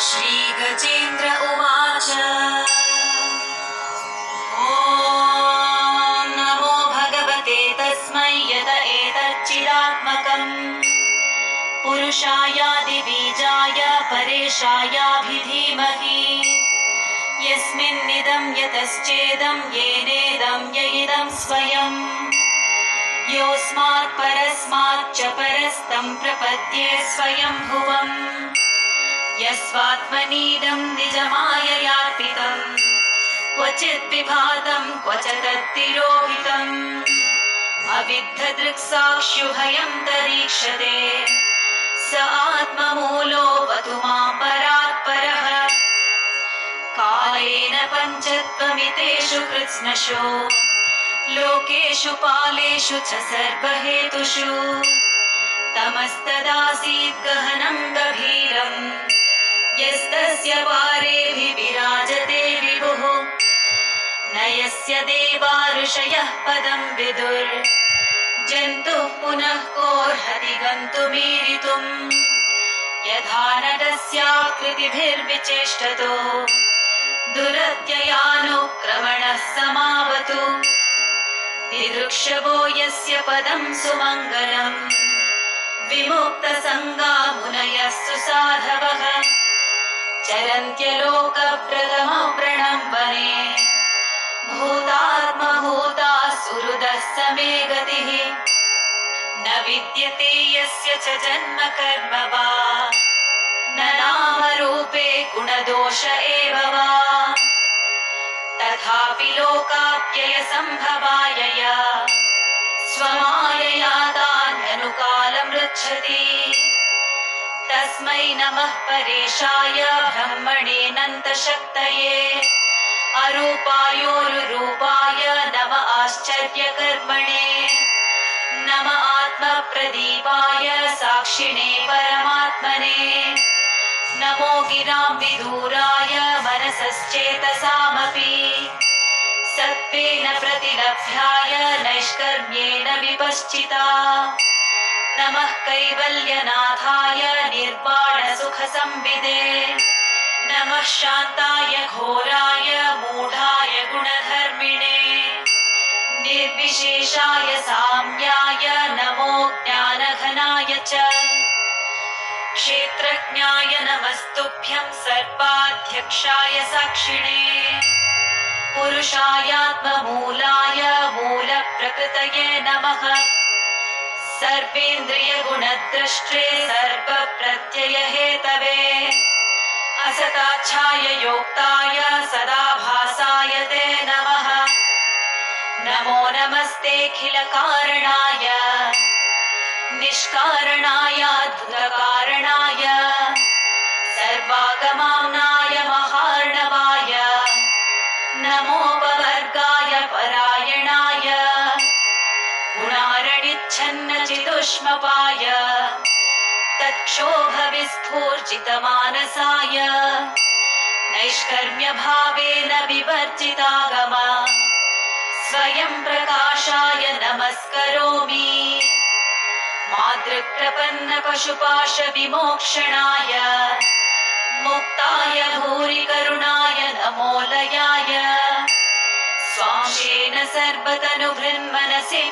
श्रीगजेन्द्र उवाच ॐ नमो भगवते तस्मै यत एतच्चिदात्मकम् पुरुषायादिबीजाय परेशायाभिधीमहि यस्मिन्निदं यतश्चेदं येनेदं य इदं स्वयं योऽस्मात् परस्माच्च परस्तं प्रपद्ये स्वयंभुवम् यस्वात्मनीदं निजमाययार्पितं क्वचित् विभातं क्वच तत्तिरोहितम् अविद्धदृक्साक्ष्युभयं तरीक्षते स आत्ममूलो वतु मां परात्परः कालेन पञ्चत्वमितेषु कृत्स्नशो लोकेषु पालेषु च सर्वहेतुषु तमस्तदासीत् गहनं गभीरम् यस्तस्य पारेऽभिविराजते विभुः न यस्य देवा ऋषयः पदं विदुर् जन्तुः पुनः कोऽर्हति गन्तुमीरितुम् यथा नटस्याकृतिभिर्विचेष्टतो दुरत्ययानुक्रमणः समावतु दिदृक्षवो यस्य पदं सुमङ्गलम् विमुक्तसङ्गा मुनयः सुसाधवः चरन्त्यलोकप्रथमप्रणम्बने भूतात्मभूता सुहृदः समे गतिः न विद्यते यस्य च जन्म कर्म वा न नामरूपे गुणदोष एव वा तथापि लोकाप्ययसम्भवाय स्वमायया तान्यनुकालमृच्छति तस्मै नमः परेशाय ब्रह्मणेऽनन्तशक्तये अरूपायोरुरूपाय नम आश्चर्यकर्मणे नम आत्मप्रदीपाय साक्षिणे परमात्मने नमो गिरां विदूराय मनसश्चेतसामपि सत्त्वेन प्रतिलभ्याय नैष्कर्म्येण विपश्चिता नमः कैवल्यनाथाय निर्वाणसुखसंविदे नमः शान्ताय घोराय मूढाय गुणधर्मिणे निर्विशेषाय साम्याय नमो ज्ञानघनाय च क्षेत्रज्ञाय नमस्तुभ्यं सर्वाध्यक्षाय साक्षिणे पुरुषायात्ममूलाय मूलप्रकृतये नमः सर्वेन्द्रियगुणद्रष्ट्रे सर्वप्रत्ययहेतवे असताच्छाय योक्ताय सदाभासाय ते नमः नमो नमस्तेऽखिलकारणाय निष्कारणायाद्भुतकारणाय सर्वागमाम्नाय महार्णवाय नमोपवर्गाय परायणाय गुणारणिच्छन्नचिदुष्मपाय तत्क्षोभविस्फूर्जितमानसाय नैष्कर्म्यभावेन विवर्जितागम स्वयं प्रकाशाय नमस्करोमि मातृप्रपन्नपशुपाशविमोक्षणाय मुक्ताय भूरिकरुणाय नमोलयाय स्वांशेन सर्वतनुभृन्मनसि